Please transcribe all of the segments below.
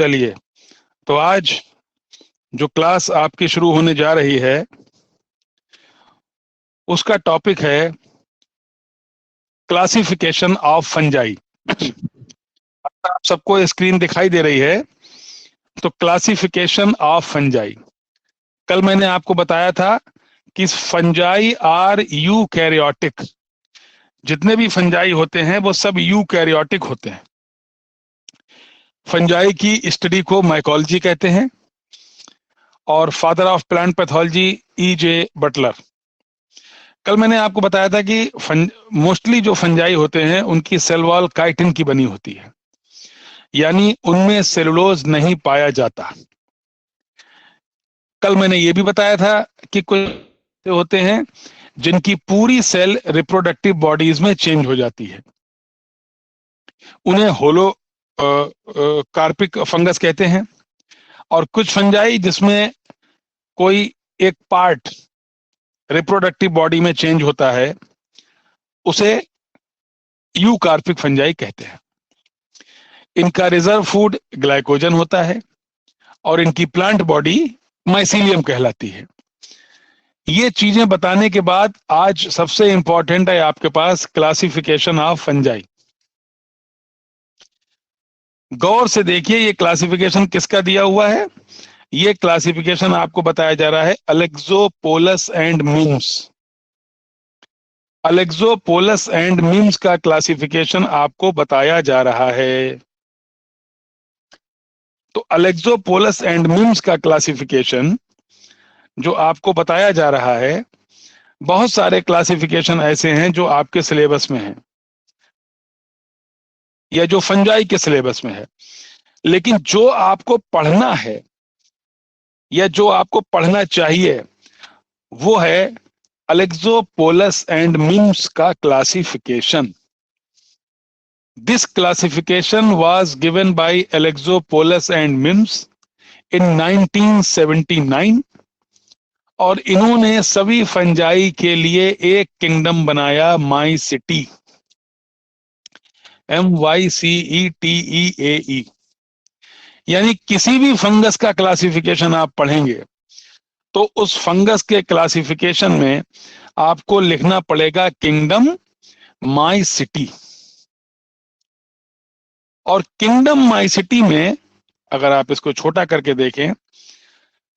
चलिए, तो आज जो क्लास आपकी शुरू होने जा रही है उसका टॉपिक है क्लासिफिकेशन ऑफ फंजाई। आप सबको स्क्रीन दिखाई दे रही है? तो क्लासिफिकेशन ऑफ फंजाई, कल मैंने आपको बताया था कि फंजाई आर यूकैरियोटिक। जितने भी फंजाई होते हैं वो सब यूकैरियोटिक होते हैं। फंजाई की स्टडी को माइकोलॉजी कहते हैं और father of plant pathology E.J. Butler. कल मैंने आपको बताया था कि मोस्टली जो फंजाई होते हैं उनकी सेल वॉल काइटिन की बनी होती है, यानी उनमें सेलुलोज नहीं पाया जाता। कल मैंने ये भी बताया था कि कुछ होते हैं जिनकी पूरी सेल रिप्रोडक्टिव बॉडीज में चेंज हो जाती है, उन्हें होलो कार्पिक फंगस कहते हैं। और कुछ फंजाई जिसमें कोई एक पार्ट रिप्रोडक्टिव बॉडी में चेंज होता है उसे यूकार्पिक फंजाई कहते हैं। इनका रिजर्व फूड ग्लाइकोजन होता है और इनकी प्लांट बॉडी माइसीलियम कहलाती है। ये चीजें बताने के बाद आज सबसे इंपॉर्टेंट है आपके पास क्लासिफिकेशन ऑफ फंजाई। गौर से देखिए, ये क्लासिफिकेशन किसका दिया हुआ है। ये क्लासिफिकेशन आपको बताया जा रहा है अलेक्सोपोलस एंड मिम्स। अलेक्सोपोलस एंड मिम्स का क्लासिफिकेशन आपको बताया जा रहा है। तो अलेक्सोपोलस एंड मिम्स का क्लासिफिकेशन जो आपको बताया जा रहा है, बहुत सारे क्लासिफिकेशन ऐसे हैं जो आपके सिलेबस में हैं या जो फंजाई के सिलेबस में है, लेकिन जो आपको पढ़ना है या जो आपको पढ़ना चाहिए वो है अलेक्सोपोलस एंड मिम्स का classification. This classification was given by Alexopoulos and Mims in 1979 और इन्होंने सभी फंजाई के लिए एक किंगडम बनाया, माइसिटी, MYCETEAE। यानी किसी भी फंगस का क्लासिफिकेशन आप पढ़ेंगे तो उस फंगस के क्लासिफिकेशन में आपको लिखना पड़ेगा किंगडम माइसिटी। और किंगडम माइसिटी में अगर आप इसको छोटा करके देखें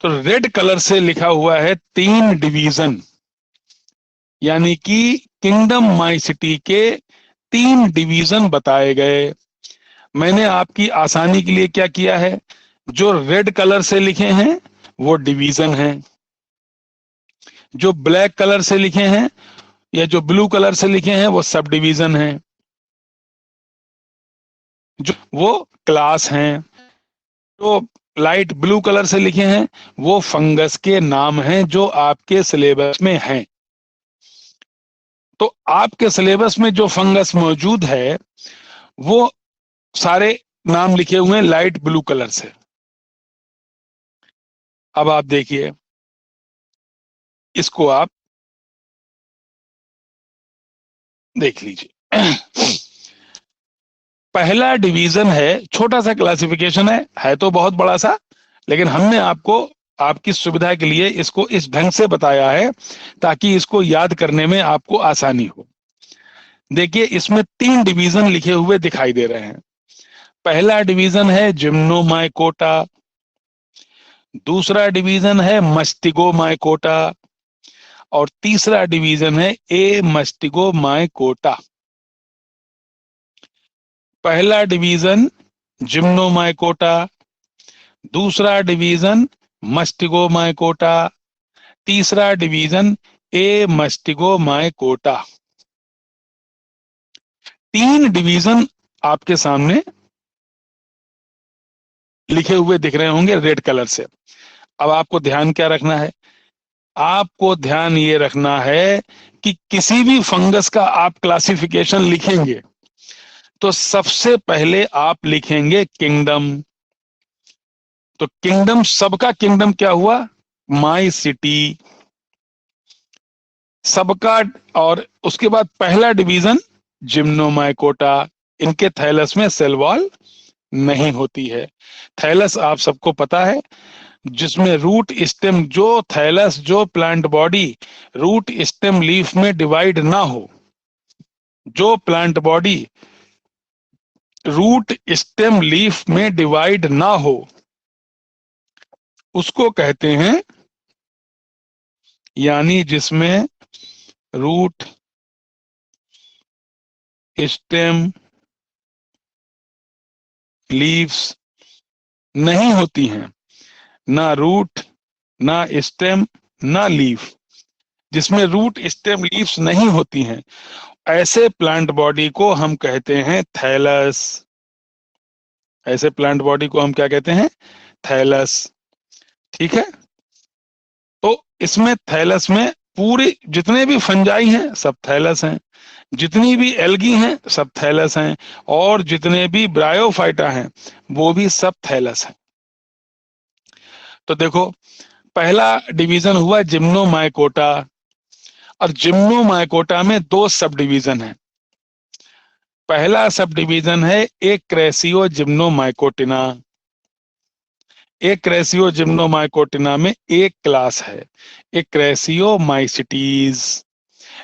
तो रेड कलर से लिखा हुआ है 3 डिवीजन, यानी कि किंगडम माइसिटी के 3 डिवीजन बताए गए। मैंने आपकी आसानी के लिए क्या किया है, जो रेड कलर से लिखे हैं वो डिवीजन हैं, जो ब्लैक कलर से लिखे हैं या जो ब्लू कलर से लिखे हैं वो सब डिवीजन हैं, जो वो क्लास हैं, जो लाइट ब्लू कलर से लिखे हैं वो फंगस के नाम हैं जो आपके सिलेबस में हैं। तो आपके सिलेबस में जो फंगस मौजूद है वो सारे नाम लिखे हुए हैं लाइट ब्लू कलर से। अब आप देखिए, इसको आप देख लीजिए। पहला डिवीजन है, छोटा सा क्लासिफिकेशन है तो बहुत बड़ा सा, लेकिन हमने आपको आपकी सुविधा के लिए इसको इस ढंग से बताया है ताकि इसको याद करने में आपको आसानी हो। देखिए, इसमें 3 डिवीजन लिखे हुए दिखाई दे रहे हैं। पहला डिवीजन है जिम्नोमाइकोटा, दूसरा डिवीजन है मस्टिगोमाइकोटा और तीसरा डिवीजन है ए मस्टिगोमाइकोटा। पहला डिवीजन जिम्नोमाइकोटा, दूसरा डिवीजन मस्टिगोमाइकोटा, तीसरा डिवीजन ए मस्टिगोमाइकोटा। 3 डिवीजन आपके सामने लिखे हुए दिख रहे होंगे रेड कलर से। अब आपको ध्यान क्या रखना है, आपको ध्यान ये रखना है कि किसी भी फंगस का आप क्लासिफिकेशन लिखेंगे तो सबसे पहले आप लिखेंगे किंगडम। तो किंगडम, सबका किंगडम क्या हुआ, माइसिटी सबका। और उसके बाद पहला डिवीजन जिम्नोमाइकोटा, इनके थैलस में सेल वॉल नहीं होती है। थैलस आप सबको पता है, जिसमें रूट स्टेम, जो थैलस, जो plant body root stem leaf में डिवाइड ना हो, जो plant body root stem leaf में डिवाइड ना हो, उसको कहते हैं, यानी जिसमें रूट स्टेम लीव्स नहीं होती हैं, ना रूट, ना स्टेम, ना लीफ, जिसमें रूट स्टेम लीव्स नहीं होती हैं, ऐसे प्लांट बॉडी को हम कहते हैं थैलस। ऐसे प्लांट बॉडी को हम क्या कहते हैं? थैलस। ठीक है। तो इसमें थैलस में पूरे जितने भी फंजाई हैं सब थैलस हैं, जितनी भी एल्गी हैं सब थैलस हैं, और जितने भी ब्रायोफाइटा हैं वो भी सब थैलस हैं। तो देखो, पहला डिवीजन हुआ जिम्नोमाइकोटा, और जिम्नोमाइकोटा में दो सब डिवीजन है। पहला सब डिवीजन है एक्रेसियो जिम्नोमाइकोटिना। एक्रेसियो जिम्नोमाइकोटिना में एक क्लास है, एक्रेसियो माइसिटीज,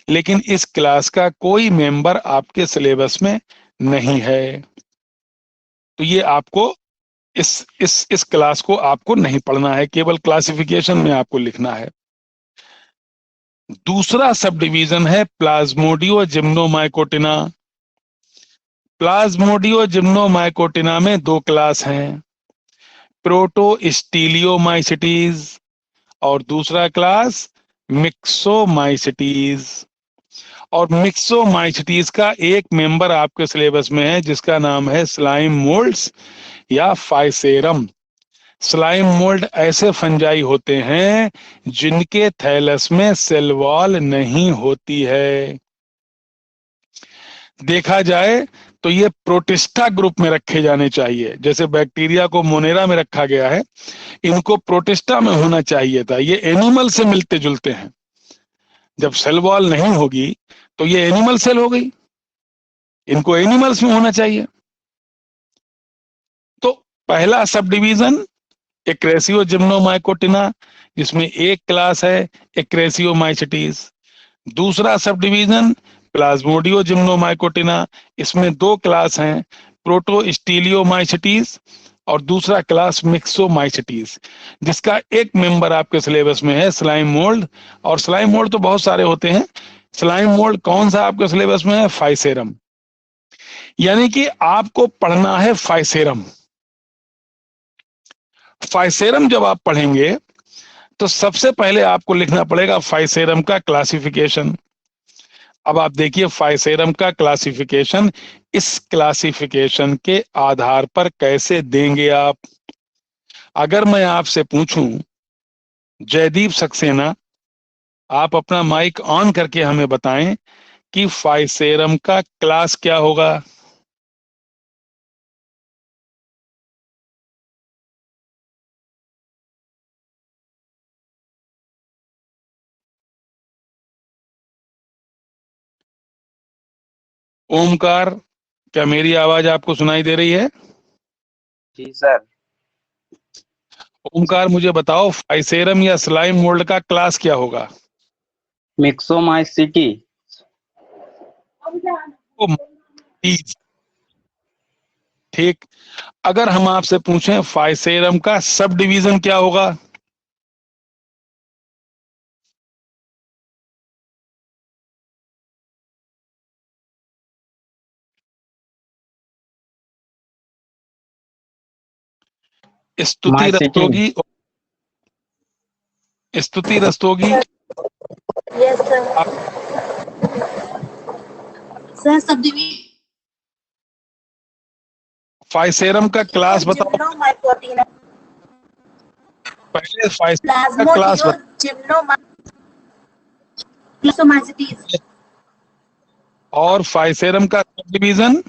लेकिन इस क्लास का कोई मेंबर आपके सिलेबस में नहीं है। तो ये आपको इस क्लास को आपको नहीं पढ़ना है, केवल क्लासिफिकेशन में आपको लिखना है। दूसरा सब डिवीजन है प्लाज्मोडियो जिम्नोमाइकोटिना। प्लाज्मोडियो जिम्नोमाइकोटिना में दो क्लास हैं, प्रोटोस्टीलियोमाइसिटीज और दूसरा क्लास मिक्सोमाइसिटीज। और मिक्सोमाइसिटीज का एक मेंबर आपके सिलेबस में है जिसका नाम है स्लाइम मोल्ड्स या फाइसेरम। स्लाइम मोल्ड ऐसे फंजाई होते हैं जिनके थैलस में सेल वॉल नहीं होती है। देखा जाए तो ये प्रोटिस्टा ग्रुप में रखे जाने चाहिए, जैसे बैक्टीरिया को मोनेरा में रखा गया है, इनको प्रोटिस्टा में होना चाहिए था। ये एनिमल से मिलते जुलते हैं, जब सेल वॉल नहीं होगी तो ये एनिमल सेल हो गई, इनको एनिमल्स में होना चाहिए। तो पहला सब डिवीजन एक्रेसियो जिम्नोमाइकोटिना, जिसमें एक क्लास है एक्रेसियोमाइसिटीज। दूसरा सब डिवीजन प्लाज्मोडियो जिम्नोमाइकोटिना, इसमें दो क्लास हैं, प्रोटोस्टीलियोमाइसिटीज और दूसरा क्लास मिक्सोमाइसिटीज, जिसका एक मेंबर आपके सिलेबस में है स्लाइम मोल्ड। और स्लाइम मोल्ड तो बहुत सारे होते हैं, स्लाइम मोल्ड कौन सा आपके सिलेबस में है? फाइसेरम। यानी कि आपको पढ़ना है फाइसेरम। फाइसेरम जब आप पढ़ेंगे तो सबसे पहले आपको लिखना पड़ेगा फाइसेरम का क्लासिफिकेशन। अब आप देखिए फाइसेरम का क्लासिफिकेशन, इस क्लासिफिकेशन के आधार पर कैसे देंगे आप। अगर मैं आपसे पूछूं, जयदीप सक्सेना, आप अपना माइक ऑन करके हमें बताएं कि फाइसेरम का क्लास क्या होगा। ओमकार, क्या मेरी आवाज आपको सुनाई दे रही है? जी सर। ओमकार, मुझे बताओ फाइसेरम या स्लाइम मोल्ड का क्लास क्या होगा? मिक्सोमाइसिटी। ओ, ठीक। अगर हम आपसे पूछें फाइसेरम का सब डिवीजन क्या होगा? स्तुति माइसिटी। रस्तोगी, स्तुति रस्तोगी। Yes sir. आप सर सब डिवीजन फाइसेरम का क्लास बताओ, जिम्नोमाइकोटिना, पहले फाइसेरम का क्लास प्लाज्मोडियो बताओ। जिम्नोमाइसिटीज, और फाइसेरम का सब डिवीजन?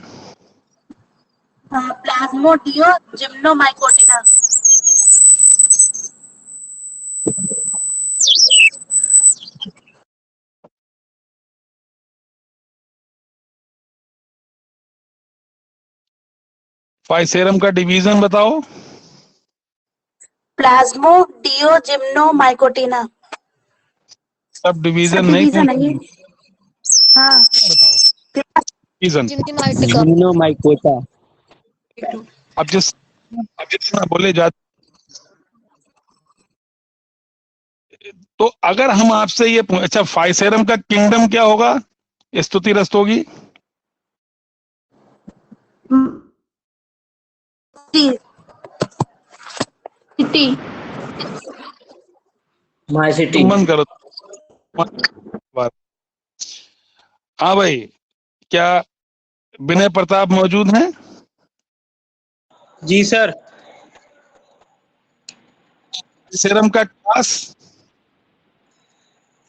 प्लाज्मोडियो जिम्नोमाइकोटिना। फाइसेरम का डिवीजन बताओ। प्लाज्मोडियो जिम्नोमाइकोटिना। सब डिवीजन सब नहीं डिवीजन है ये। हाँ। डिवीजन। जिम्नोमाइकोटा। अब जितना बोले जा, तो अगर हम आपसे ये अच्छा, फाइसेरम का किंगडम क्या होगा? स्तुति रस्त होगी। सिटी। My city. तुम बंद करो बात। हाँ भाई, क्या विनय प्रताप मौजूद हैं? जी सर। फाइसेरम का क्लास?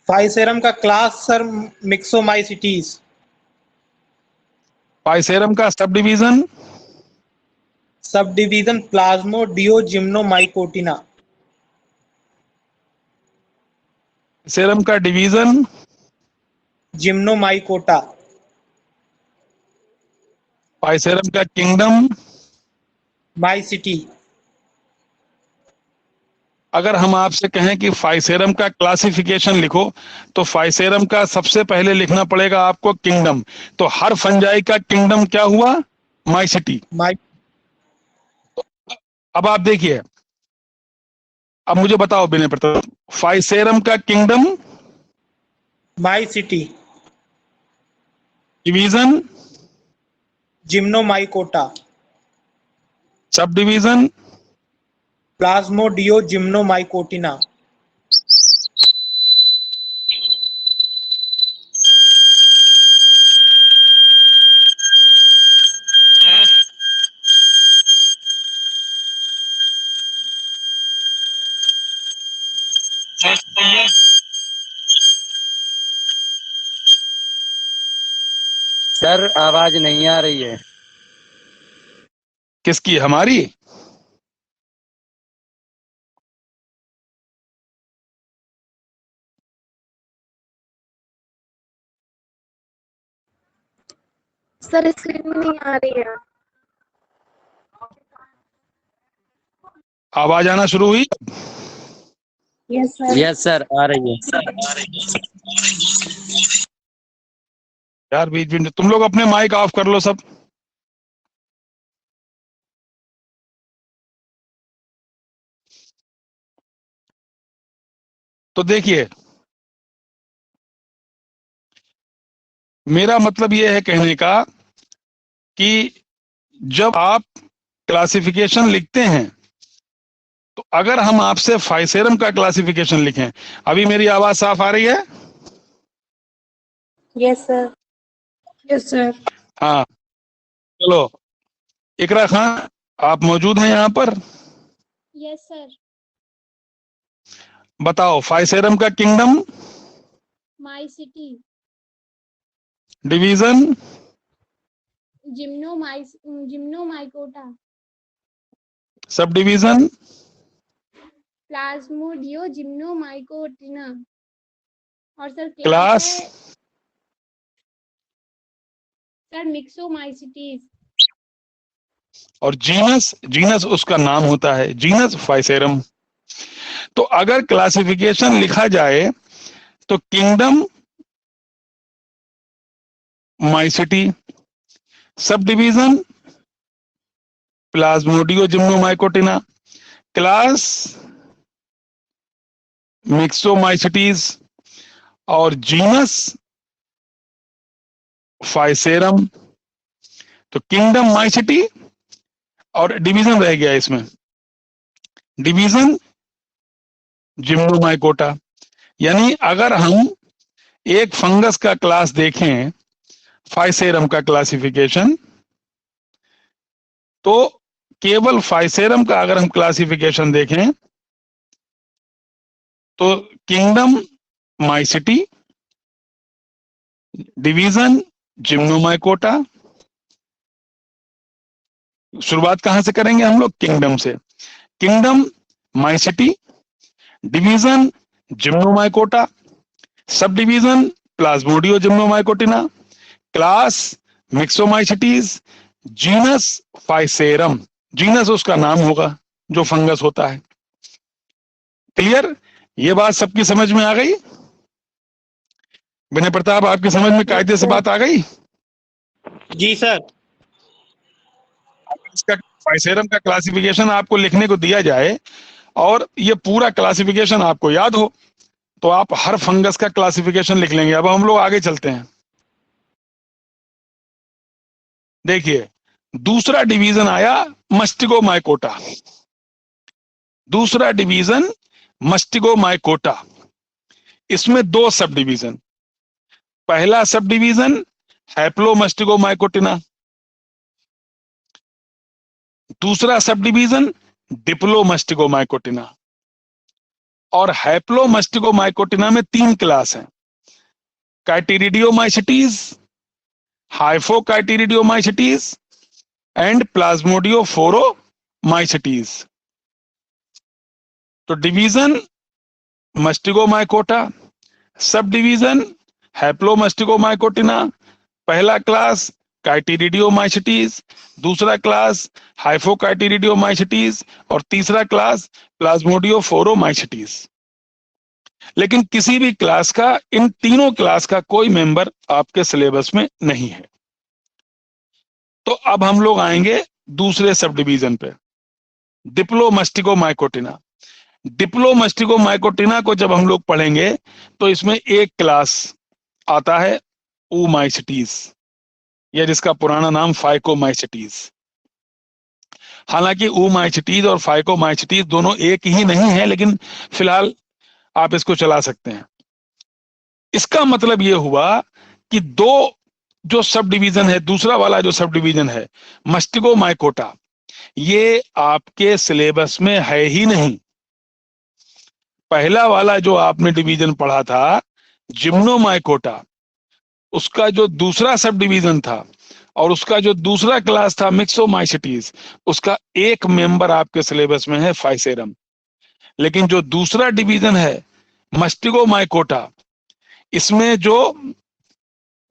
फाइसेरम का क्लास सर मिक्सोमाइसिटीज। फाइसेरम का सब डिवीजन? Sub division प्लाज्मोडियो जिम्नोमाइकोटिना। फाइसेरम का डिवीजन? जिम्नोमाइकोटा। फाइसेरम का किंगडम? My city. अगर हम आपसे कहें कि फाइसेरम का क्लासिफिकेशन लिखो, तो फाइसेरम का सबसे पहले लिखना पड़ेगा आपको किंगडम। तो हर फंजाई का किंगडम क्या हुआ? माइसिटी। माई। अब आप देखिए, अब मुझे बताओ विनय प्रताप, फाइसेरम का kingdom, Myceteae. Division, Gymnomycota. Subdivision, प्लाज्मोडियो जिम्नोमाइकोटिना। Sir आवाज नहीं आ रही है। किसकी? हमारी? सर स्क्रीन में नहीं आ रही है। आवाज आना शुरू हुई? Yes sir. यस सर आ रही है। यार बीच बीच में तुम लोग अपने माइक ऑफ कर लो सब। तो देखिए, मेरा मतलब यह है कहने का कि जब आप क्लासिफिकेशन लिखते हैं, तो अगर हम आपसे फाइसेरम का क्लासिफिकेशन लिखें, अभी मेरी आवाज साफ आ रही है? Yes sir. Yes sir. हाँ, चलो, इकरा खान आप मौजूद हैं यहाँ पर? Yes sir. बताओ फाइसेरम का kingdom, Myceteae, division, Gymnomycota, subdivision, Plasmodiogymnomycotina. और सर क्लास, है सर मिक्सोमाइसिटीज। और जीनस? जीनस उसका नाम होता है, जीनस फाइसेरम। तो अगर क्लासिफिकेशन लिखा जाए तो kingdom माइसिटी, sub division Plasmodiogymnomycotina, class मिक्सोमाइसिटीज, और जीनस फाइसेरम। तो किंगडम माइसिटी और डिवीजन रह गया इसमें, डिवीजन जिम्नोमाइकोटा। यानी अगर हम एक फंगस का क्लास देखें, फाइसेरम का क्लासिफिकेशन, तो केवल फाइसेरम का अगर हम क्लासिफिकेशन देखें तो किंगडम माइसिटी, डिवीजन जिम्नोमाइकोटा। शुरुआत कहां से करेंगे हम लोग? किंगडम से। Kingdom माइसिटी, division Gymnomycota, subdivision Plasmodiogymnomycotina, class Myxomycetes, genus Physarum, genus उसका नाम होगा जो फंगस होता है। क्लियर? ये बात सबकी समझ में आ गई? विनय प्रताप, आपकी समझ में कायदे से बात आ गई? जी सर। इसका फाइसेरम का क्लासिफिकेशन आपको लिखने को दिया जाए और ये पूरा क्लासिफिकेशन आपको याद हो तो आप हर फंगस का क्लासिफिकेशन लिख लेंगे। अब हम लोग आगे चलते हैं। देखिए, दूसरा डिवीजन आया मस्टिगोमाइकोटा। दूसरा डिवीजन मस्टिगोमाइकोटा। इसमें दो सब डिवीजन। पहला सब डिवीजन हैप्लोमस्टिगोमाइकोटिना, दूसरा सब डिवीजन डिप्लोमस्टिगोमाइकोटिना। और हैप्लोमस्टिगोमाइकोटिना में 3 क्लास हैं, काइटिरिडियोमाइसिटीज, हाइफोकाइटिरिडियोमाइसिटीज एंड प्लाज्मोडियोफोरोमाइसिटीज। तो डिवीजन मस्टिगोमाइकोटा, सब डिवीजन हैप्लोमस्टिगोमाइकोटिना, पहला क्लास काइटिरिडियोमाइसिटीज, दूसरा क्लास हाइफोकाइटिरिडियोमाइसिटीज और तीसरा क्लास प्लाज्मोडियोफोरोमाइसिटीज। लेकिन किसी भी क्लास का, इन तीनों क्लास का कोई मेंबर आपके सिलेबस में नहीं है। तो अब हम लोग आएंगे दूसरे सब डिवीजन पे, डिप्लोमस्टिगोमाइकोटिना। डिप्लोमस्टिगोमाइकोटिना को जब हम लोग पढ़ेंगे तो इसमें एक क्लास आता है ओमाइसिटीज, या जिसका पुराना नाम फाइकोमाइसिटीज। हालांकि ओमाइसिटीज और फाइकोमाइसिटीज दोनों एक ही नहीं है, लेकिन फिलहाल आप इसको चला सकते हैं। इसका मतलब यह हुआ कि दो जो सब डिवीजन है, दूसरा वाला जो सब डिवीजन है मस्टिगोमाइकोटा, ये आपके सिलेबस में है ही नहीं। पहला वाला जो आपने डिवीजन पढ़ा था जिम्नोमाइकोटा, उसका जो दूसरा सब डिवीजन था और उसका जो दूसरा क्लास था मिक्सोमाइसिटीज, उसका एक मेंबर आपके सिलेबस में है फाइसेरम। लेकिन जो दूसरा डिवीजन है मस्टिगोमाइकोटा, इसमें जो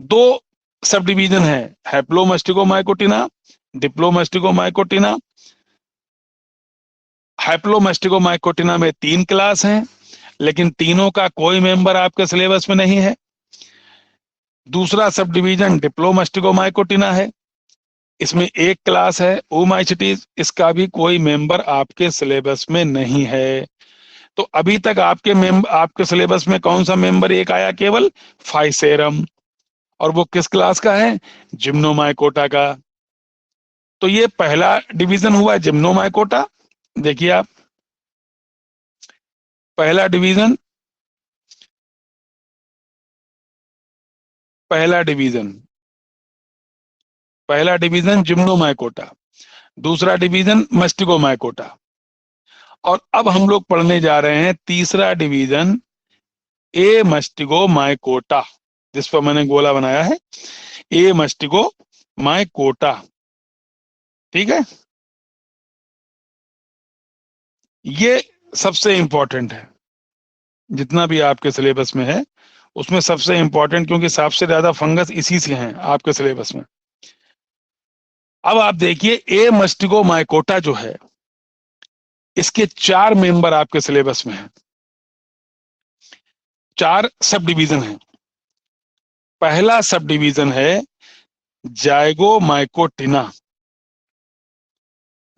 दो सब डिवीजन है हैप्लोमस्टिगोमाइकोटिना, डिप्लोमस्टिगोमाइकोटिना। हैप्लोमस्टिगोमाइकोटिना में 3 क्लास हैं, लेकिन तीनों का कोई मेंबर आपके सिलेबस में नहीं है। दूसरा सब डिवीजन डिप्लोमस्टिगोमाइकोटिना है, इसमें एक क्लास है ओमाइसिटीज, इसका भी कोई मेंबर आपके सिलेबस में नहीं है। तो अभी तक आपके सिलेबस में कौन सा मेंबर एक आया? केवल फाइसेरम, और वो किस क्लास का है? जिम्नोमाइकोटा का। तो ये पहला डिवीजन हुआ जिम्नोमाइकोटा। देखिए आप, पहला डिवीजन जिम्नोमाइकोटा, दूसरा डिवीजन मस्टिगोमाइकोटा। और अब हम लोग पढ़ने जा रहे हैं तीसरा डिवीजन ए मस्टिगोमाइकोटा, जिस पर मैंने गोला बनाया है, ए मस्टिगोमाइकोटा। ठीक है, ये सबसे इंपॉर्टेंट है जितना भी आपके सिलेबस में है, उसमें सबसे इंपॉर्टेंट, क्योंकि सबसे ज्यादा फंगस इसी से हैं आपके सिलेबस में। अब आप देखिए, ए मस्टिगोमाइकोटा जो है, इसके 4 मेंबर आपके सिलेबस में हैं, 4 सब डिवीजन हैं। पहला सब डिवीजन है जाइगोमाइकोटिना।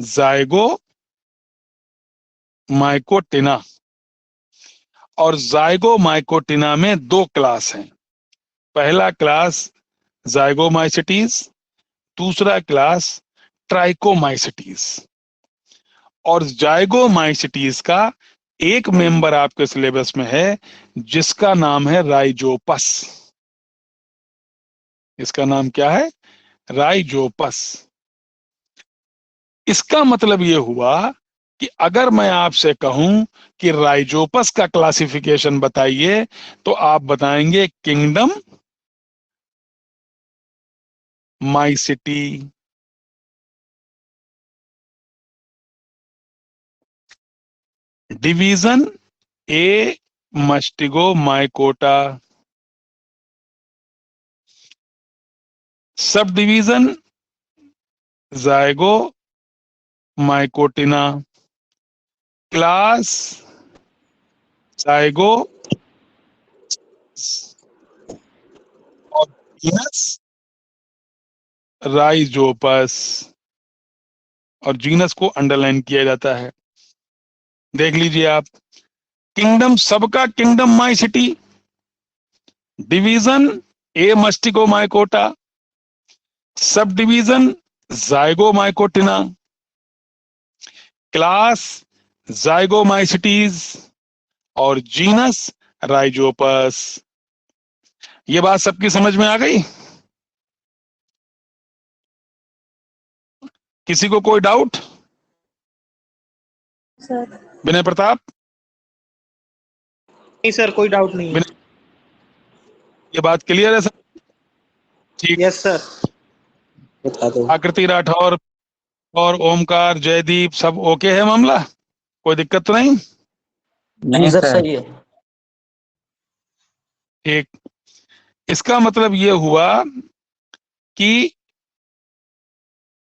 जाइगोमाइकोटिना, और जाइगोमाइकोटिना में 2 क्लास हैं। पहला क्लास जाइगोमाइसिटीज, दूसरा क्लास ट्राइकोमाइसिटीज। और जाइगोमाइसिटीज का एक मेंबर आपके सिलेबस में है जिसका नाम है राइजोपस। इसका नाम क्या है? राइजोपस। इसका मतलब यह हुआ कि अगर मैं आपसे कहूं कि राइजोपस का क्लासिफिकेशन बताइए, तो आप बताएंगे kingdom माइसिटी, division Amastigomycota, subdivision Zygomycotina, class Zygo और जीनस राइजोपस, और जीनस को अंडरलाइन किया जाता है। देख लीजिए आप, किंगडम, सबका kingdom माइसिटी, division A मस्टिकोमाइकोटा, sub division जाइगोमाइकोटिना, class जाइगोमाइसिटीज और जीनस राइजोपस। ये बात सबकी समझ में आ गई? किसी को कोई डाउट? सर। विनय प्रताप, नहीं सर, कोई डाउट नहीं है। विनय, ये बात क्लियर है सर? ठीक। Yes sir. बता दो। आकृति राठौर और ओमकार, जयदीप, सब ओके है मामला? कोई दिक्कत तो नहीं? नहीं सर, सही है। ठीक। इसका मतलब ये हुआ कि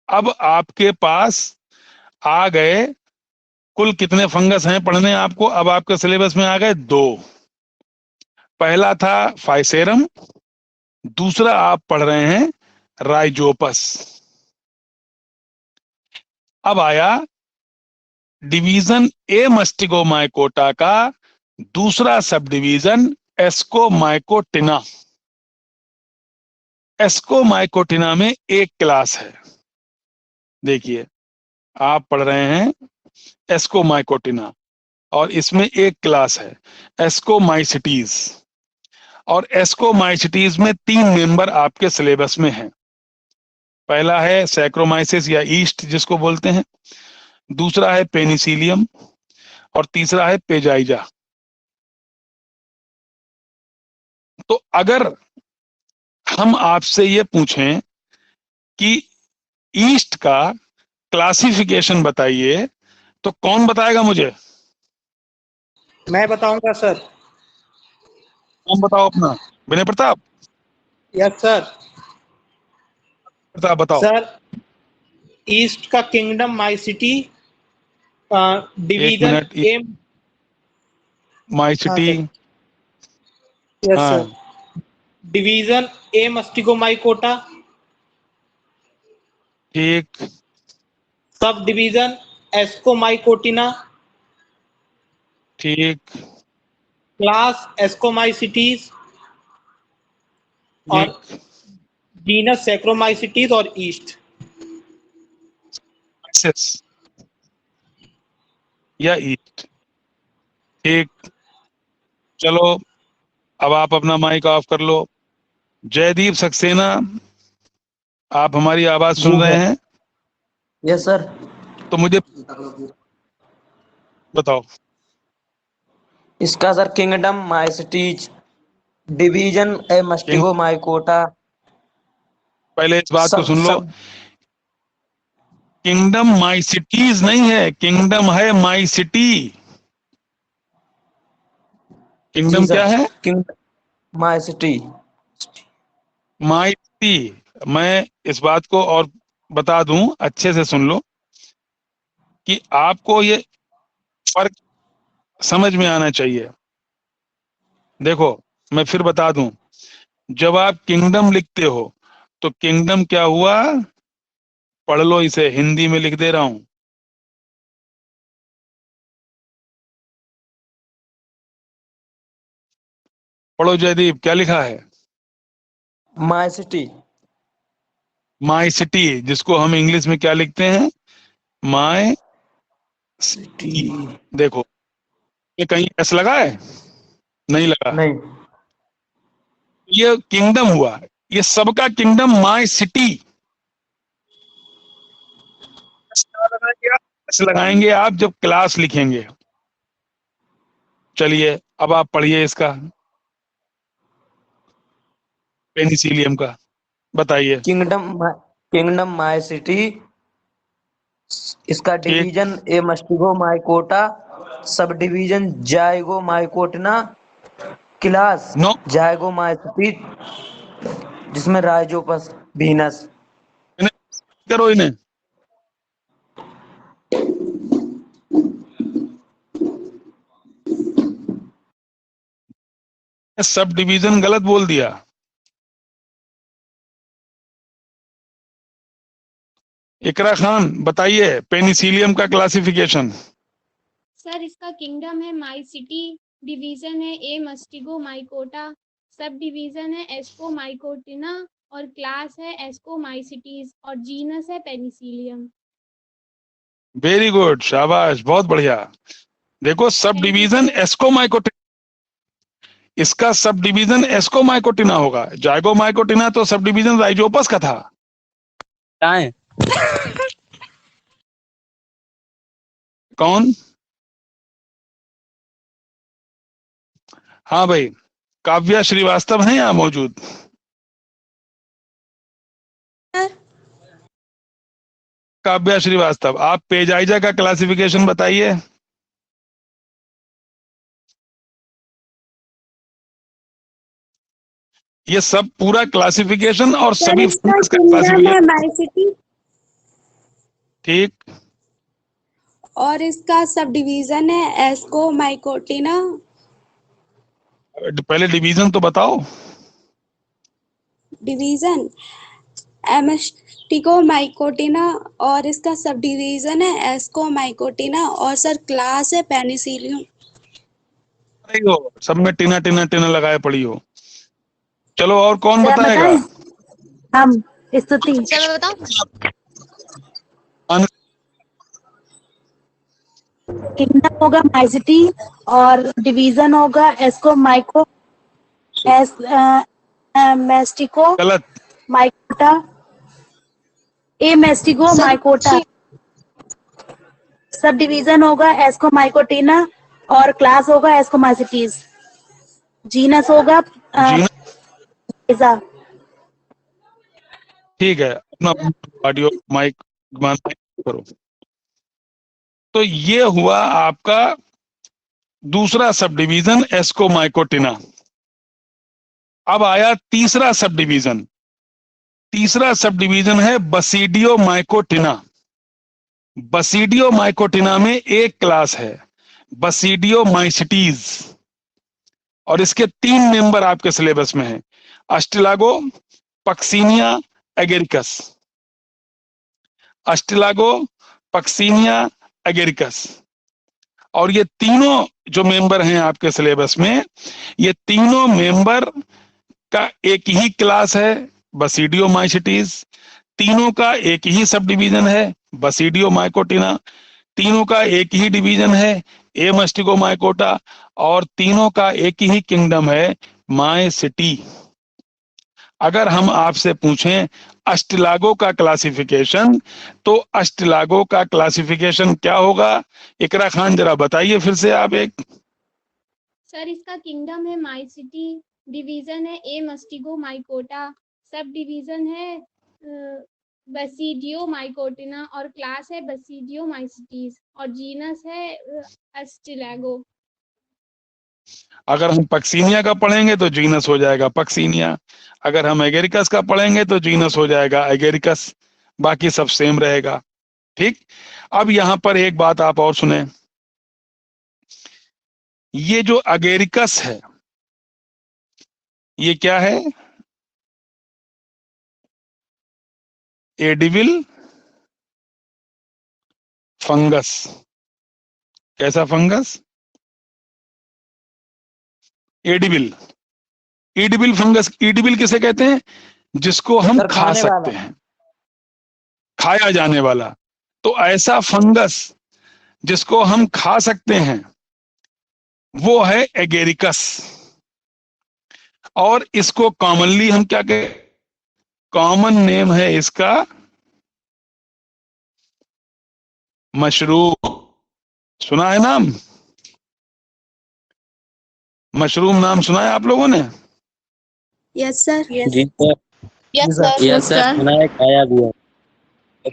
अब आपके पास आ गए, कुल कितने फंगस हैं पढ़ने आपको? अब आपके सिलेबस में आ गए 2। पहला था फाइसेरम, दूसरा आप पढ़ रहे हैं राइजोपस। अब आया डिवीजन ए मस्टिगोमाइकोटा का दूसरा सब डिवीजन एस्कोमाइकोटिना। एस्कोमाइकोटिना में एक क्लास है। देखिए, आप पढ़ रहे हैं एस्कोमाइकोटिना और इसमें एक क्लास है एस्कोमाइसिटीज, और एस्कोमाइसिटीज में 3 मेंबर आपके सिलेबस में हैं। पहला है सैक्रोमाइसिस या ईस्ट जिसको बोलते हैं, दूसरा है पेनिसिलियम और तीसरा है पेजाइजा। तो अगर हम आपसे ये पूछें कि ईस्ट का क्लासिफिकेशन बताइए, तो कौन बताएगा मुझे? मैं बताऊंगा सर। कौन बताओ अपना? विनय प्रताप? Yes sir. प्रताप बताओ। सर, ईस्ट का किंगडम माई सिटी, एक डिवीजन मिनट, ए। माई हाँ सिटी। सर। यस हाँ, सर। डिवीजन ए मस्टिकोमाइकोटा, ठीक सब डिवीजन एस्कोमाइकोटिना, ठीक क्लास एस्कोमाइसिटीज और ठीक। जीनस सैक्रोमाइसिटीज और ईस्ट। एक्सेस या ईस्ट, ठीक। चलो, अब आप अपना माइक ऑफ कर लो। जयदीप सक्सेना, आप हमारी आवाज जी सुन रहे सर। हैं? Yes sir. तो मुझे बताओ। इसका sir kingdom Myceteae, division Amastigomycota, पहले इस बात को सब सुन लो, सब। किंगडम माई सिटीज नहीं है, किंगडम है माई सिटी। जी किंगडम सर, क्या है? Kingdom Myceteae. Myceteae. मैं इस बात को और बता दूं, अच्छे से सुन लो कि आपको ये फर्क समझ में आना चाहिए। देखो, मैं फिर बता दूं, जब आप किंगडम लिखते हो तो किंगडम क्या हुआ? पढ़ लो इसे, हिंदी में लिख दे रहा हूं। पढ़ो जयदीप, क्या लिखा है? माइसिटी। माई सिटी, जिसको हम इंग्लिश में क्या लिखते हैं? My city. देखो, ये कहीं एस लगा है? नहीं लगा। नहीं। ये किंगडम हुआ, ये सबका किंगडम माई सिटी। लगाएंगे आप जब क्लास लिखेंगे। चलिए, अब आप पढ़िए इसका, पेनिसिलियम का, बताइए। किंगडम माइसिटी, इसका ठीक। Division Amastigomycota, subdivision Zygomycotina, class no, Zygomycetes, जिसमें राइजोपस, भीनस। इन्हें करो, इन्हें सब डिवीजन गलत बोल दिया। इकरा खान बताइए पेनिसिलियम का क्लासिफिकेशन। सर इसका किंगडम है माइसिटी, डिवीजन है ए मस्टिगोमाइकोटा, सब डिवीजन है एस्कोमाइकोटिना और क्लास है एस्कोमाइसिटीज और जीनस है पेनिसिलियम। वेरी गुड, शाबाश, बहुत बढ़िया। देखो सब डिवीजन एस्कोमाइकोटिना, इसका सब डिवीजन एस्कोमाइकोटिना होगा। जाइगोमाइकोटिना तो सब डिवीजन राइजोपस का था। कौन? हाँ भाई, काव्या श्रीवास्तव है यहाँ मौजूद? काव्या श्रीवास्तव, आप पेजाइजा का क्लासिफिकेशन बताइए। ये सब पूरा क्लासिफिकेशन और सभी फंगस का क्लासिफिकेशन, माइसिटी ठीक। और इसका सब डिवीजन है एस्कोमाइकोटिना। पहले डिवीजन तो बताओ। डिवीजन एमेस्टिकोमाइकोटिना और इसका सब डिवीजन है एस्कोमाइकोटिना और सर क्लास है पेनिसिलियम। पढ़ी हो, सब में टिना टिना टिना लगाए पड़ी हो। चलो और कौन बताएगा? हम स्तुति। सर मैं बताऊं? किंगडम होगा माइसिटी और डिवीजन होगा एस्कोमाइको मेस्टिको गलत। माइकोटा, ए मेस्टिको माइकोटा। सब डिवीजन होगा एस्कोमाइकोटिना और क्लास होगा एस्कोमाइसिटीज। जीनस होगा ठीक है, अपना ऑडियो माइक बंद करो। तो ये हुआ आपका दूसरा सब डिवीजन एस्कोमाइकोटिना। अब आया तीसरा सब डिवीजन। तीसरा सब डिवीजन है बसीडियोमाइकोटिना। बसीडियोमाइकोटिना में एक क्लास है बसीडियोमाइसिटीज और इसके 3 मेंबर आपके सिलेबस में हैं, Ustilago, Puccinia, agaricus. Ustilago, Puccinia, agaricus. और ये तीनों जो मेंबर हैं आपके सिलेबस में, ये तीनों मेंबर का एक ही क्लास है बसीडियोमाइसिटीज, तीनों का एक ही सब डिवीजन है बसीडियोमाइकोटिना, तीनों का एक ही डिवीजन है ए मस्टिगोमाइकोटा और तीनों का एक ही किंगडम है माइसिटी। अगर हम आपसे पूछें अस्टिलागो का क्लासिफिकेशन, तो अस्टिलागो का क्लासिफिकेशन क्या होगा? इकरा खान जरा बताइए फिर से आप एक। सर इसका किंगडम है माइसिटी, डिवीजन है ए मस्टिगोमाइकोटा, सब डिवीजन है बसीडियोमाइकोटिना और क्लास है बसीडियोमाइसिटीज और जीनस है अस्टिलागो। अगर हम पक्सिनिया का पढ़ेंगे तो जीनस हो जाएगा पक्सिनिया, अगर हम एगेरिकस का पढ़ेंगे तो जीनस हो जाएगा एगेरिकस, बाकी सब सेम रहेगा। ठीक। अब यहां पर एक बात आप और सुने, ये जो एगेरिकस है ये क्या है? Edible fungus. कैसा fungus? Edible. Edible fungus. Edible किसे कहते हैं? जिसको हम सर, खा खाने सकते वाला। हैं, खाया जाने वाला। तो ऐसा फंगस जिसको हम खा सकते हैं वो है एगेरिकस। और इसको कॉमनली हम क्या कहते? कॉमन नेम है इसका मशरूम। सुना है नाम? मशरूम नाम सुना है आप लोगों ने? Yes sir. जी sir. Yes sir. Yes sir, सुना है, खाया भी है।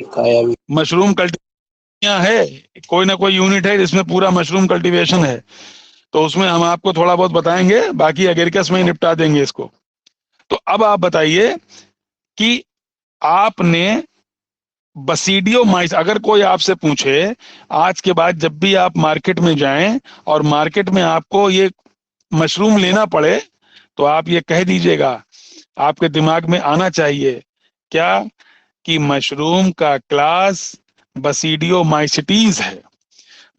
खाया भी। मशरूम कल्टीवेशन है, कोई ना कोई यूनिट है जिसमें पूरा मशरूम कल्टीवेशन है, तो उसमें हम आपको थोड़ा बहुत बताएंगे, बाकी एगेरिकस में ही निपटा देंगे इसको। तो अब आप बताइए कि आपने बसीडियोमाइस, अगर कोई आपसे पूछे आज के बाद जब भी आप मार्केट में जाएं और मार्केट में आपको ये मशरूम लेना पड़े, तो आप ये कह दीजिएगा, आपके दिमाग में आना चाहिए क्या, कि मशरूम का क्लास बसीडियोमाइसिटीज है,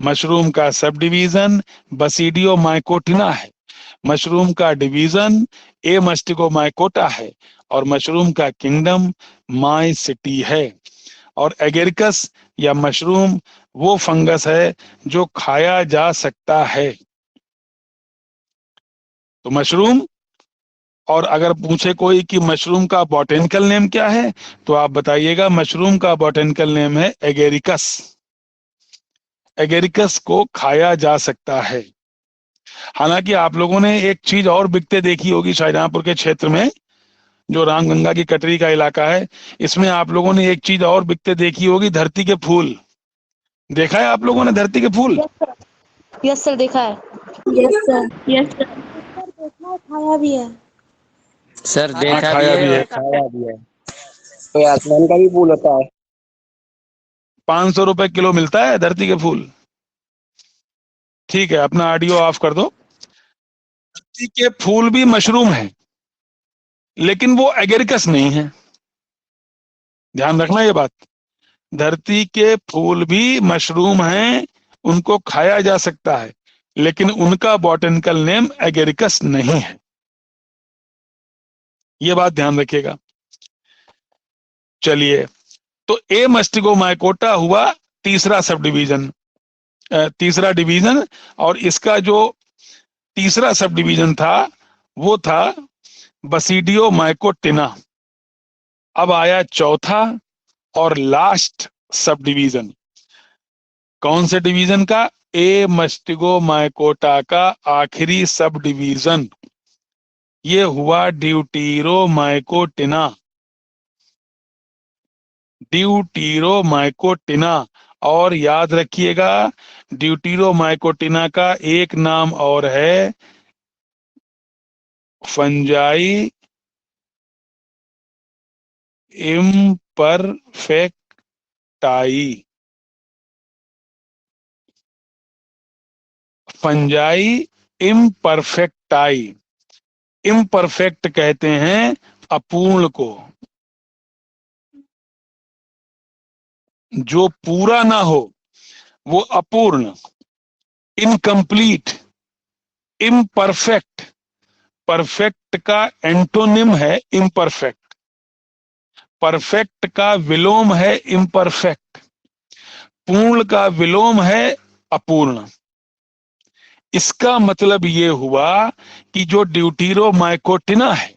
मशरूम का सब डिवीजन बसीडियोमाइकोटिना है, मशरूम का डिवीजन ए मस्टिगोमाइकोटा है, और मशरूम का किंगडम माइसिटी है। और एगेरिकस या मशरूम वो फंगस है जो खाया जा सकता है। तो मशरूम, और अगर पूछे कोई कि मशरूम का बॉटेनिकल नेम क्या है, तो आप बताइएगा मशरूम का बॉटेनिकल नेम है एगेरिकस। एगेरिकस को खाया जा सकता है। हालांकि आप लोगों ने एक चीज और बिकते देखी होगी शाहजहांपुर के क्षेत्र में, जो रामगंगा की कटरी का इलाका है, इसमें आप लोगों ने एक चीज और बिकते देखी होगी, धरती के फूल। देखा है आप लोगों ने धरती के फूल? यस सर, देखा है। Yes sir. Yes sir. देखा है, खाया भी है। सर हाँ, देखा भी खाया भी है है। और खाया भी है। तो आसमान का भी फूल होता है। 500 रुपए किलो मिलता है धरती के फूल। ठीक है, अपना ऑडियो ऑफ कर दो। धरती के फूल भी मशरूम है, लेकिन वो एगेरिकस नहीं है। ध्यान रखना ये बात। धरती के फूल भी मशरूम हैं, उनको खाया जा सकता है, लेकिन उनका बॉटेनिकल नेम एगेरिकस नहीं है। ये बात ध्यान रखिएगा। चलिए, तो ए मस्टिगोमाइकोटा हुआ तीसरा सब डिवीजन, तीसरा डिवीजन, और इसका जो तीसरा सब डिवीजन था वो था बसीडियोमाइकोटिना। अब आया चौथा और लास्ट सब डिवीजन। कौन से डिवीजन का? ए मस्टिगोमाइकोटा का आखिरी सब डिवीजन, ये हुआ ड्यूटीरोमाइकोटिना। ड्यूटीरोमाइकोटिना, और याद रखिएगा ड्यूटीरोमाइकोटिना का एक नाम और है fungi imperfecti. Fungi imperfecti. Imperfect कहते हैं अपूर्ण को, जो पूरा ना हो वो अपूर्ण, इनकम्प्लीट, इम्परफेक्ट। परफेक्ट का एंटोनिम है इम्परफेक्ट, परफेक्ट का विलोम है इम्परफेक्ट, पूर्ण का विलोम है अपूर्ण। इसका मतलब ये हुआ कि जो ड्यूटीरोमाइकोटिना है,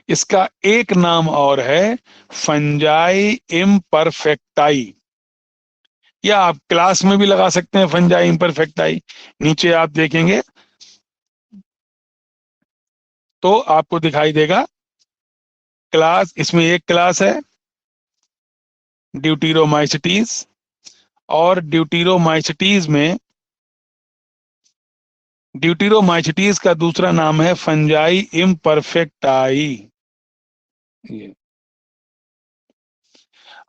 इसका एक नाम और है फंजाई इम्परफेक्टाई, या आप क्लास में भी लगा सकते हैं फंजाई इम्परफेक्टाई। नीचे आप देखेंगे तो आपको दिखाई देगा क्लास, इसमें एक क्लास है ड्यूटीरोमाइसिटीज, और ड्यूटीरोमाइसिटीज का दूसरा नाम है फंजाई इम्परफेक्टाई। ये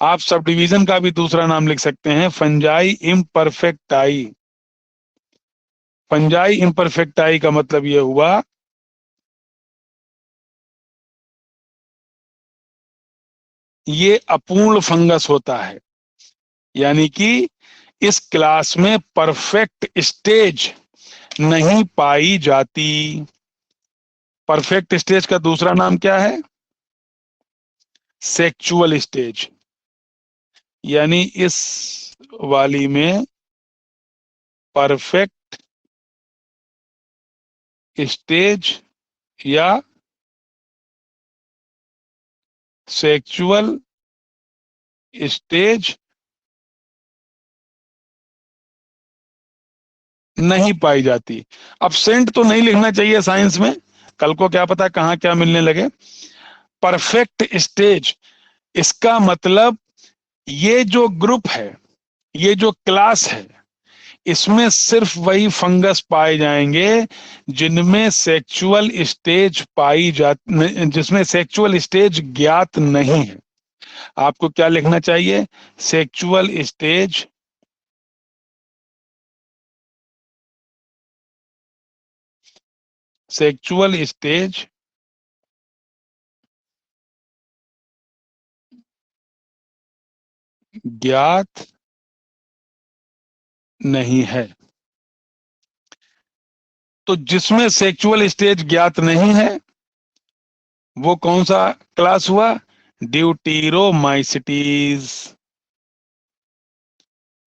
आप सब डिवीजन का भी दूसरा नाम लिख सकते हैं, फंजाई इम्परफेक्टाई। फंजाई इम्परफेक्टाई का मतलब यह हुआ ये अपूर्ण फंगस होता है, यानी कि इस क्लास में परफेक्ट स्टेज नहीं पाई जाती। परफेक्ट स्टेज का दूसरा नाम क्या है? Sexual stage. यानी इस वाली में परफेक्ट स्टेज या सेक्चुअल स्टेज नहीं पाई जाती। अब सेंट तो नहीं लिखना चाहिए साइंस में, कल को क्या पता कहाँ क्या मिलने लगे। परफेक्ट स्टेज, इसका मतलब ये जो ग्रुप है, ये जो क्लास है, इसमें सिर्फ वही फंगस पाए जाएंगे जिनमें सेक्चुअल स्टेज पाई जा, जिसमें सेक्चुअल स्टेज ज्ञात नहीं है। आपको क्या लिखना चाहिए? सेक्चुअल स्टेज सेक्सुअल स्टेज ज्ञात नहीं है। तो जिसमें सेक्सुअल स्टेज ज्ञात नहीं है वो कौन सा क्लास हुआ? ड्यूटीरोमाइसिटीज।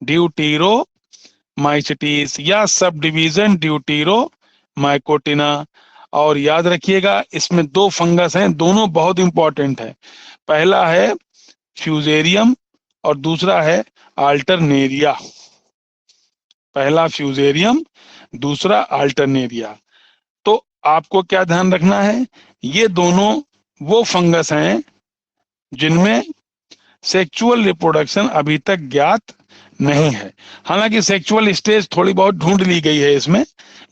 ड्यूटीरोमाइसिटीज या सब डिवीजन ड्यूटीरोमाइकोटिना। और याद रखिएगा इसमें दो फंगस हैं, दोनों बहुत इंपॉर्टेंट है। पहला है फ्यूजेरियम और दूसरा है अल्टरनेरिया। पहला फ्यूजेरियम, दूसरा अल्टरनेरिया। तो आपको क्या ध्यान रखना है, ये दोनों वो फंगस हैं जिनमें सेक्सुअल रिप्रोडक्शन अभी तक ज्ञात नहीं है। हालांकि सेक्सुअल स्टेज थोड़ी बहुत ढूंढ ली गई है इसमें,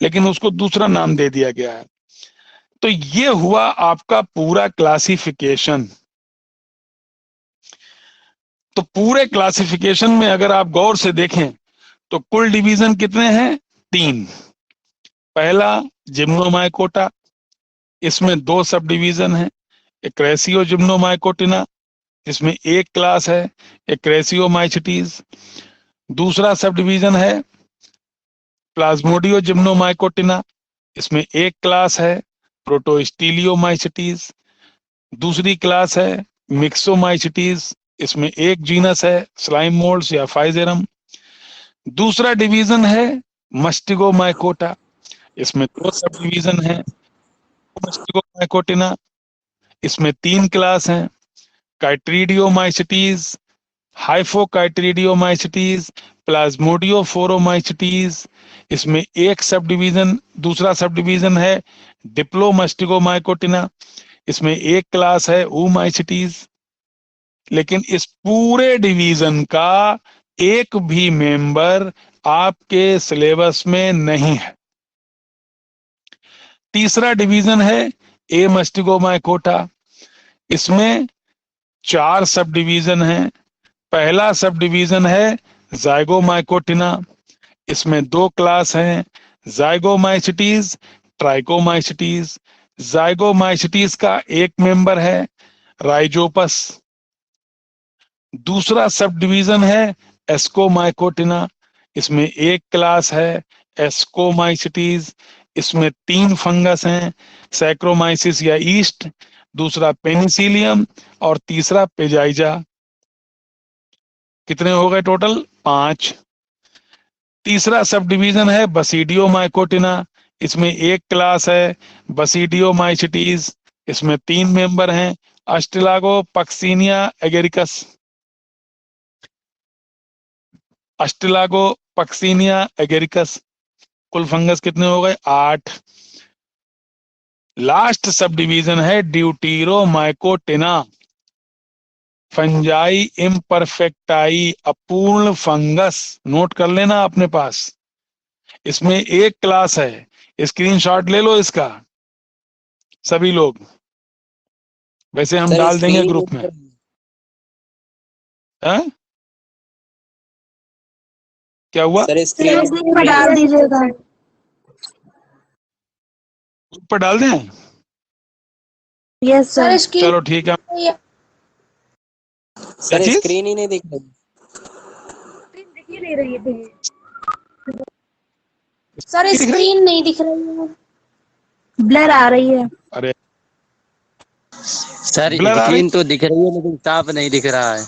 लेकिन उसको दूसरा नाम दे दिया गया है। तो ये हुआ आपका पूरा क्लासिफिकेशन। तो पूरे क्लासिफिकेशन में अगर आप गौर से देखें तो कुल डिवीजन कितने हैं? 3। पहला जिम्नोमाइकोटा, इसमें 2 सब डिवीजन है। एक्रेसियो जिम्नोमाइकोटिना, इसमें एक क्लास है एक्रेसियोमाइसिटीज। दूसरा सब डिवीजन है प्लाज्मोडियो जिम्नोमाइकोटिना, इसमें एक क्लास है प्रोटोस्टीलियोमाइसिटीज। दूसरी क्लास है मिक्सोमाइसिटीज, इसमें एक जीनस है स्लाइम मोल्ड्स या फाइजेरम। दूसरा डिवीजन है मस्टिगोमाइकोटा, इसमें 2 सब डिवीजन है मस्टिगोमाइकोटिना, इसमें 3 क्लास हैं काइट्रीडियोमाइसिटीज, हाइफोकाइट्रीडियोमाइसिटीज, प्लाज्मोडियोफोरोमाइसिटीज। इसमें एक सब डिवीजन, दूसरा सब डिवीजन है डिप्लोमस्टिगोमाइकोटिना, इसमें एक क्लास है ऊमाइसिटीज। लेकिन इस पूरे डिवीजन का एक भी मेंबर आपके सिलेबस में नहीं है। तीसरा डिवीजन है ए मस्टिगोमाइकोटा, इसमें 4 सब डिवीजन हैं। पहला सब डिवीजन है जाइगोमाइकोटिना, इसमें 2 क्लास हैं जाइगोमाइसिटीज, ट्राइकोमाइसिटीज। जाइगोमाइसिटीज का एक मेंबर है राइजोपस। दूसरा सब डिवीजन है एस्कोमाइकोटिना, इसमें एक क्लास है एस्कोमाइसिटीज। इसमें 3 फंगस हैं सैक्रोमाइसिस या ईस्ट, दूसरा पेनिसिलियम और तीसरा पेजाइजा। कितने हो गए टोटल? 5। तीसरा सब डिवीजन है बसीडियोमाइकोटिना, इसमें एक क्लास है बसीडियोमाइसिटीज, इसमें 3 मेंबर हैं अस्टिलागोपक्सिनिया एगेरिकस। अस्टिलागोपक्सिनिया एगेरिकस। कुल फंगस कितने हो गए? 8। लास्ट सब डिवीजन है ड्यूटीरोमाइकोटिना, फंजाई इम्परफेक्टाई, अपूर्ण फंगस। नोट कर लेना अपने पास, इसमें एक क्लास है, स्क्रीनशॉट ले लो इसका सभी लोग, वैसे हम सर डाल देंगे स्क्रीन ग्रुप में। हाँ? क्या हुआ? सर स्क्रीन डाल दीजिएगा। ग्रुप पर डाल दें? Yes sir. चलो ठीक है। क्या सर चीज? स्क्रीन ही नहीं दिख रही। दिख ही नहीं रही थी सर, स्क्रीन नहीं दिख रही है, ब्लर आ रही है। अरे सर ब्लर आ रही? स्क्रीन तो दिख रही है लेकिन साफ नहीं दिख रहा है।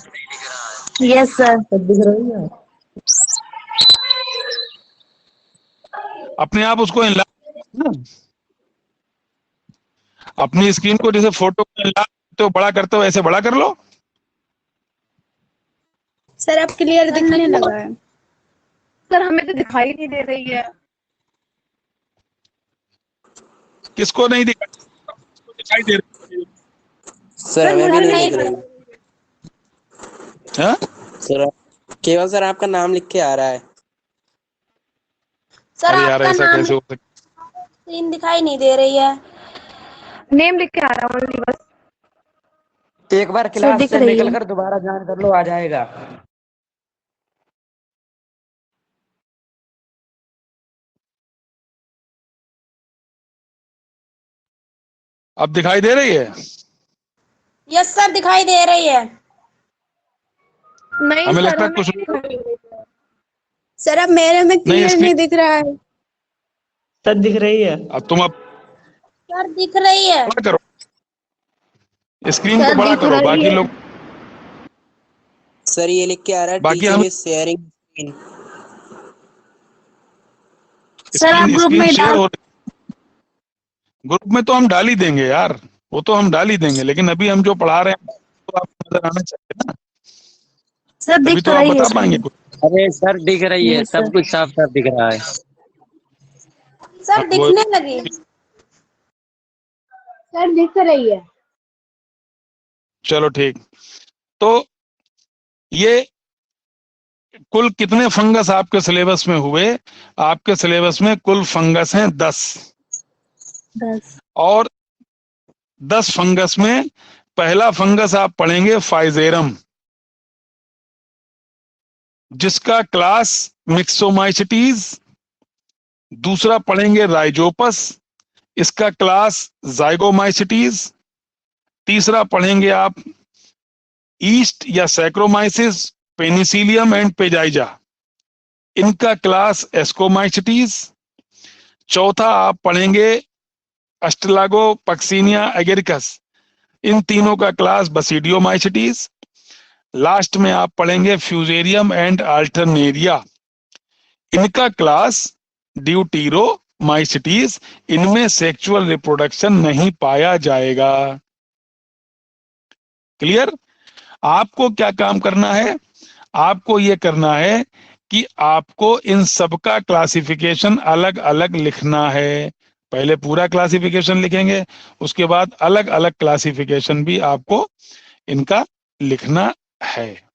Yes sir. दिख रही है। अपने आप उसको अपनी स्क्रीन को जैसे फोटो को बड़ा करते हो ऐसे बड़ा कर लो। सर अब क्लियर दिखने लगा है। सर हमें तो दिखाई नहीं दे रही है। किसको नहीं दिखाई दे रही? सर हमें भी नहीं दिख रही। हाँ? सर केवल सर आपका नाम लिख के आ रहा है। सर अरे यार आपका ऐसा नाम कैसे हो सकता? स्क्रीन दिखाई नहीं दे रही है, नेम लिख के आ रहा है बस। एक बार क्लास से निकल कर दोबारा ज्वाइन कर लो, आ जाएगा। अब दिखाई दे रही है? यस सर, दिखाई दे रही है। नहीं हमें सर, लगता है हमें कुछ नहीं दिखाई दे रहा है। सर अब मेरे में क्लियर इसकी- नहीं दिख रहा है। सर दिख रही है। अब तुम अब सर दिख रही है। बड़ा करो, स्क्रीन को सर बड़ा दिख करो, रही बाकी है। लोग, सर ये लिख के आ रहा है बाकी टीचर हम इज शेयरिंग स्क्रीन। सर आप ग्रुप स्क्रीन में शेयर डाल। हो रही, ग्रुप में तो हम डाल ही देंगे यार, वो तो हम डाल ही देंगे, लेकिन अभी हम जो पढ़ा रहे हैं तो आपको नजर आना चाहिए ना, सर तभी दिख तो आप रही है बता पाएंगे कुछ। अरे सर दिख रही है, यस सब सर। कुछ साफ साफ दिख रहा है। सर हाँ, दिखने लगी। सर दिख रही है। चलो ठीक। तो ये कुल कितने फंगस आपके सिलेबस में हुए? आपके सिलेबस में कुल फंगस हैं 10, 10। और 10 फंगस में पहला फंगस आप पढ़ेंगे फाइजेरम, जिसका क्लास मिक्सोमाइसिटीज। दूसरा पढ़ेंगे राइजोपस, इसका क्लास जाइगोमाइसिटीज। तीसरा पढ़ेंगे आप ईस्ट या सैक्रोमाइसिस, पेनिसिलियम एंड पेजाइजा, इनका क्लास एस्कोमाइसिटीज। चौथा आप पढ़ेंगे अस्ट्रेलागोपक्सिनिया एगेरिकस, इन तीनों का क्लास बसीडियोमाइसिटीज। लास्ट में आप पढ़ेंगे फ्यूजेरियम एंड अल्टरनेरिया, इनका क्लास ड्यूटीरोमाइसिटीज, इनमें सेक्सुअल रिप्रोडक्शन नहीं पाया जाएगा। क्लियर? आपको क्या काम करना है? आपको यह करना है कि आपको इन सबका क्लासिफिकेशन अलग अलग लिखना है। पहले पूरा क्लासिफिकेशन लिखेंगे, उसके बाद अलग अलग क्लासिफिकेशन भी आपको इनका लिखना है।